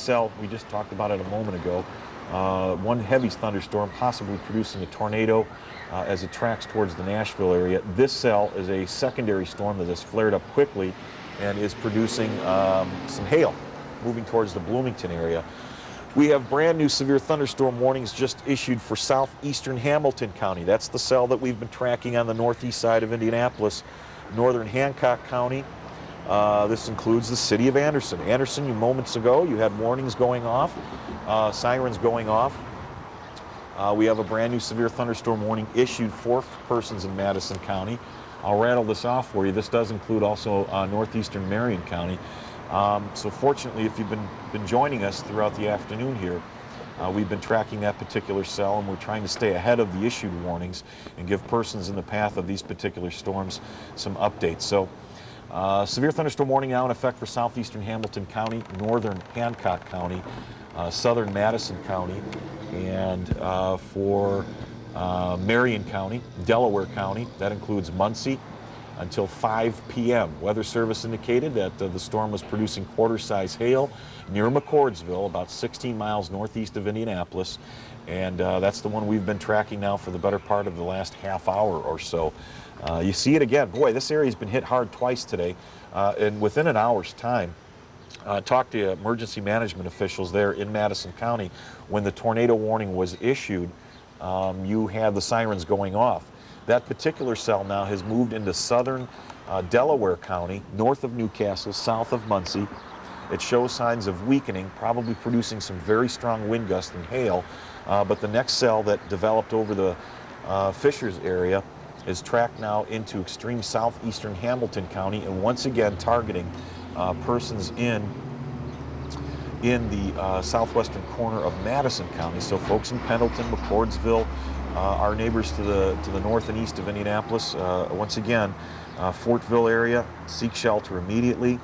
cell, we just talked about it a moment ago. One heavy thunderstorm possibly producing a tornado as it tracks towards the Nashville area. This cell is a secondary storm that has flared up quickly and is producing some hail moving towards the Bloomington area. We have brand new severe thunderstorm warnings just issued for southeastern Hamilton County. That's the cell that we've been tracking on the northeast side of Indianapolis, northern Hancock County. This includes the city of Anderson. Anderson, moments ago, you had warnings going off, sirens going off. We have a brand new severe thunderstorm warning issued for persons in Madison County. I'll rattle this off for you. This does include also northeastern Marion County. So fortunately, if you've been joining us throughout the afternoon here, we've been tracking that particular cell, and we're trying to stay ahead of the issued warnings and give persons in the path of these particular storms some updates. So severe thunderstorm warning now in effect for southeastern Hamilton County, northern Hancock County, southern Madison County, and for Marion County, Delaware County. That includes Muncie until 5 p.m. Weather Service indicated that the storm was producing quarter-size hail near McCordsville, about 16 miles northeast of Indianapolis, and that's the one we've been tracking now for the better part of the last half hour or so. You see it again. Boy, this area's been hit hard twice today, and within an hour's time. Talked to emergency management officials there in Madison County. When the tornado warning was issued, you had the sirens going off. That particular cell now has moved into southern Delaware County, north of Newcastle, south of Muncie. It shows signs of weakening, probably producing some very strong wind gusts and hail. But the next cell that developed over the Fishers area is tracked now into extreme southeastern Hamilton County, and once again targeting persons in the southwestern corner of Madison County. So folks in Pendleton, McCordsville, our neighbors to the north and east of Indianapolis, once again, Fortville area, seek shelter immediately.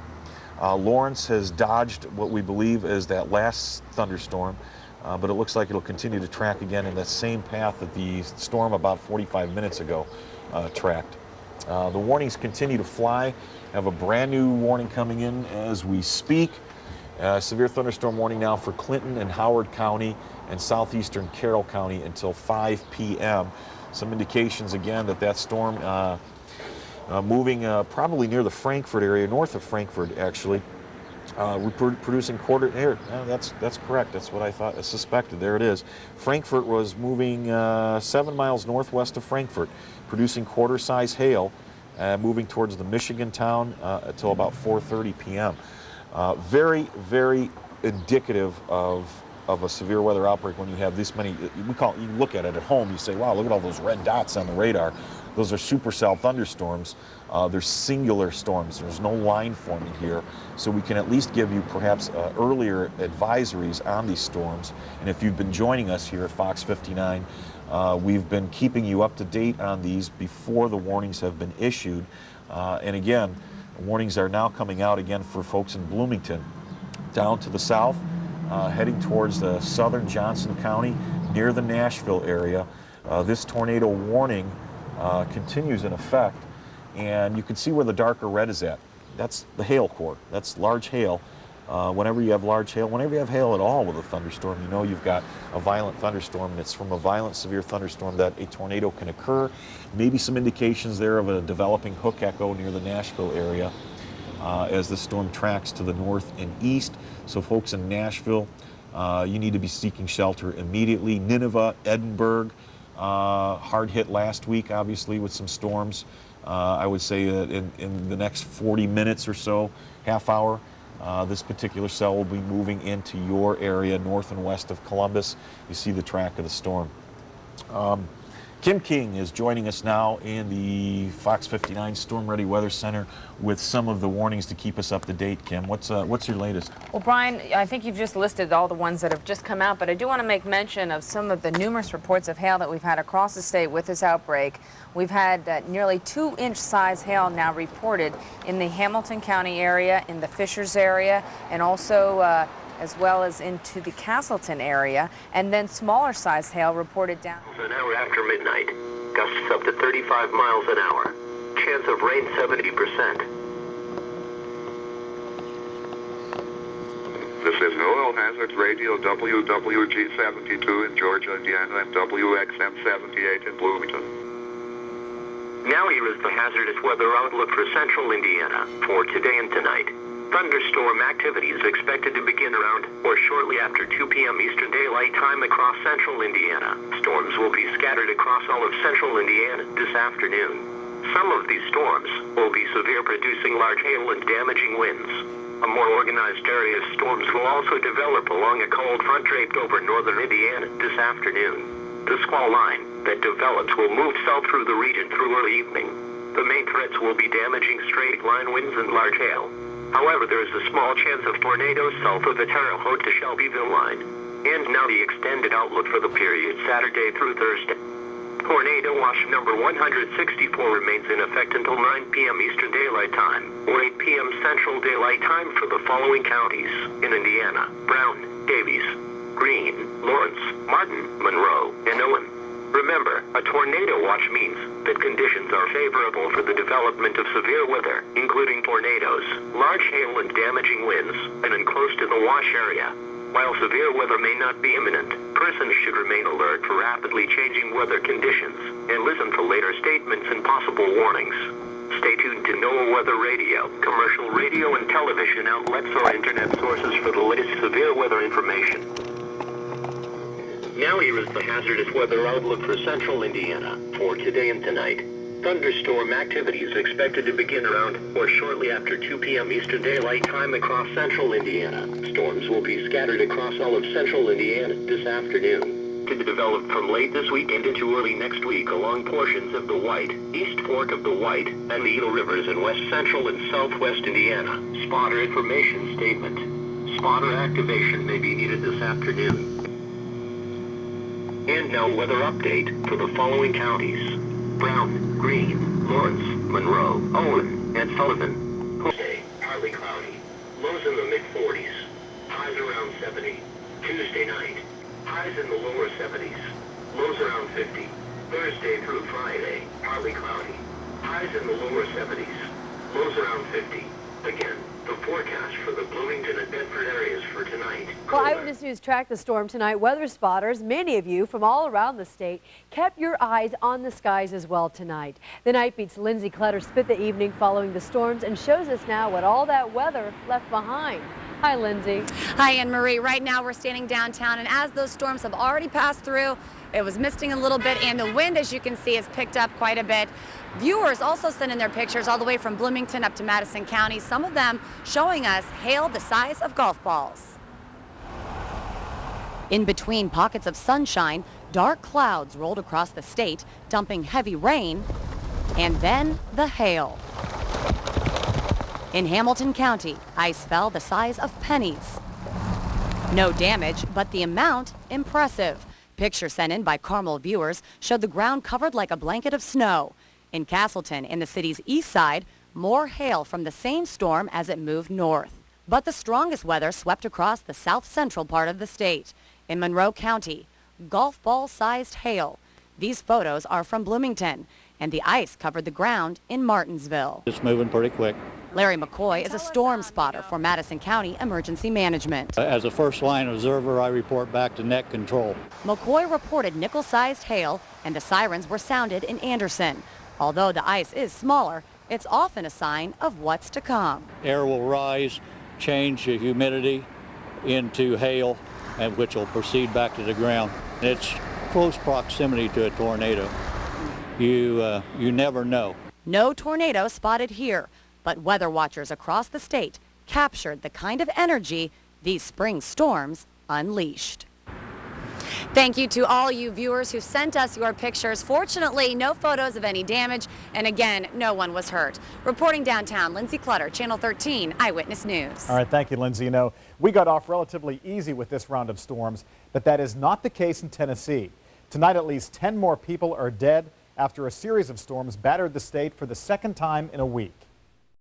Lawrence has dodged what we believe is that last thunderstorm, but it looks like it'll continue to track again in that same path that the storm about 45 minutes ago tracked. The warnings continue to fly. Have a brand new warning coming in as we speak. Severe thunderstorm warning now for Clinton and Howard County and southeastern Carroll County until 5 p.m. Some indications again that storm moving probably near the Frankfort area, north of Frankfort actually. We're producing quarter air. That's correct. That's what I suspected. There it is. Frankfort was moving 7 miles northwest of Frankfort, producing quarter-size hail, moving towards the Michigan town until about 4:30 p.m. Very, very indicative of a severe weather outbreak when you have this many. You look at it at home, you say, wow, look at all those red dots on the radar. Those are supercell thunderstorms. They're singular storms. There's no line forming here. So we can at least give you perhaps earlier advisories on these storms. And if you've been joining us here at Fox 59, we've been keeping you up to date on these before the warnings have been issued. And again, warnings are now coming out again for folks in Bloomington, down to the south, heading towards the southern Johnson County, near the Nashville area. This tornado warning continues in effect, and you can see where the darker red is at. That's the hail core. That's large hail. Whenever you have large hail, whenever you have hail at all with a thunderstorm, you know you've got a violent thunderstorm, and it's from a violent, severe thunderstorm that a tornado can occur. Maybe some indications there of a developing hook echo near the Nashville area as the storm tracks to the north and east. So folks in Nashville, you need to be seeking shelter immediately. Nineveh, Edinburgh, hard hit last week, obviously, with some storms. I would say that in the next 40 minutes or so, half hour, this particular cell will be moving into your area, north and west of Columbus. You see the track of the storm. Kim King is joining us now in the Fox 59 Storm Ready Weather Center with some of the warnings to keep us up to date. Kim, what's your latest? Well, Brian, I think you've just listed all the ones that have just come out, but I do want to make mention of some of the numerous reports of hail that we've had across the state with this outbreak. We've had nearly 2-inch size hail now reported in the Hamilton County area, in the Fishers area, and also as well as into the Castleton area, and then smaller size hail reported down. An hour after midnight, gusts up to 35 miles an hour. Chance of rain 70%. This is Oil Hazards Radio WWG-72 in Georgia, Indiana, and WXM-78 in Bloomington. Now here is the hazardous weather outlook for central Indiana for today and tonight. Thunderstorm activity is expected to begin around or shortly after 2 p.m. Eastern Daylight Time across central Indiana. Storms will be scattered across all of central Indiana this afternoon. Some of these storms will be severe, producing large hail and damaging winds. A more organized area of storms will also develop along a cold front draped over northern Indiana this afternoon. The squall line that develops will move south through the region through early evening. The main threats will be damaging straight line winds and large hail. However, there is a small chance of tornadoes south of the Terre Haute to Shelbyville line. And now the extended outlook for the period Saturday through Thursday. Tornado watch number 164 remains in effect until 9 p.m. Eastern Daylight Time, or 8 p.m. Central Daylight Time for the following counties in Indiana: Brown, Davies, Greene, Lawrence, Martin, Monroe, and Owen. Remember, a tornado watch means that conditions are favorable for the development of severe weather, including tornadoes, large hail and damaging winds, and close to the watch area. While severe weather may not be imminent, persons should remain alert for rapidly changing weather conditions and listen to later statements and possible warnings. Stay tuned to NOAA Weather Radio, commercial radio and television outlets or internet sources for the latest severe weather information. Now here is the hazardous weather outlook for central Indiana for today and tonight. Thunderstorm activity is expected to begin around or shortly after 2 p.m. Eastern Daylight Time across central Indiana. Storms will be scattered across all of central Indiana this afternoon. To develop from late this week and into early next week along portions of the White, East Fork of the White, and the Eagle Rivers in west central and southwest Indiana. Spotter information statement. Spotter activation may be needed this afternoon. And now weather update for the following counties: Brown, Greene, Lawrence, Monroe, Owen, and Sullivan. Tuesday, partly cloudy. Lows in the mid-40s. Highs around 70. Tuesday night. Highs in the lower 70s. Lows around 50. Thursday through Friday, partly cloudy. Highs in the lower 70s. Lows around 50. Again, the forecast for the Bloomington and Bedford areas for tonight. Well, Eyewitness News tracked the storm tonight. Weather spotters, many of you from all around the state, kept your eyes on the skies as well tonight. The Night Beat's Lindsay Clutter spent the evening following the storms and shows us now what all that weather left behind. Hi, Lindsay. Hi, Anne-Marie. Right now we're standing downtown, and as those storms have already passed through, it was misting a little bit, and the wind, as you can see, has picked up quite a bit. Viewers also sent in their pictures all the way from Bloomington up to Madison County, some of them showing us hail the size of golf balls. In between pockets of sunshine, dark clouds rolled across the state, dumping heavy rain, and then the hail. In Hamilton County, ice fell the size of pennies. No damage, but the amount impressive. Pictures sent in by Carmel viewers showed the ground covered like a blanket of snow. In Castleton, in the city's east side, more hail from the same storm as it moved north. But the strongest weather swept across the south central part of the state. In Monroe County, golf ball-sized hail. These photos are from Bloomington, and the ice covered the ground in Martinsville. It's moving pretty quick. Larry McCoy is a storm spotter for Madison County Emergency Management. As a first-line observer, I report back to net control. McCoy reported nickel-sized hail, and the sirens were sounded in Anderson. Although the ice is smaller, it's often a sign of what's to come. Air will rise, change the humidity into hail, and which will proceed back to the ground. It's close proximity to a tornado. You never know. No tornado spotted here, but weather watchers across the state captured the kind of energy these spring storms unleashed. Thank you to all you viewers who sent us your pictures. Fortunately, no photos of any damage, and again, no one was hurt. Reporting downtown, Lindsay Clutter, Channel 13 Eyewitness News. All right, thank you, Lindsay. You know, we got off relatively easy with this round of storms, but that is not the case in Tennessee. Tonight, at least 10 more people are dead after a series of storms battered the state for the second time in a week.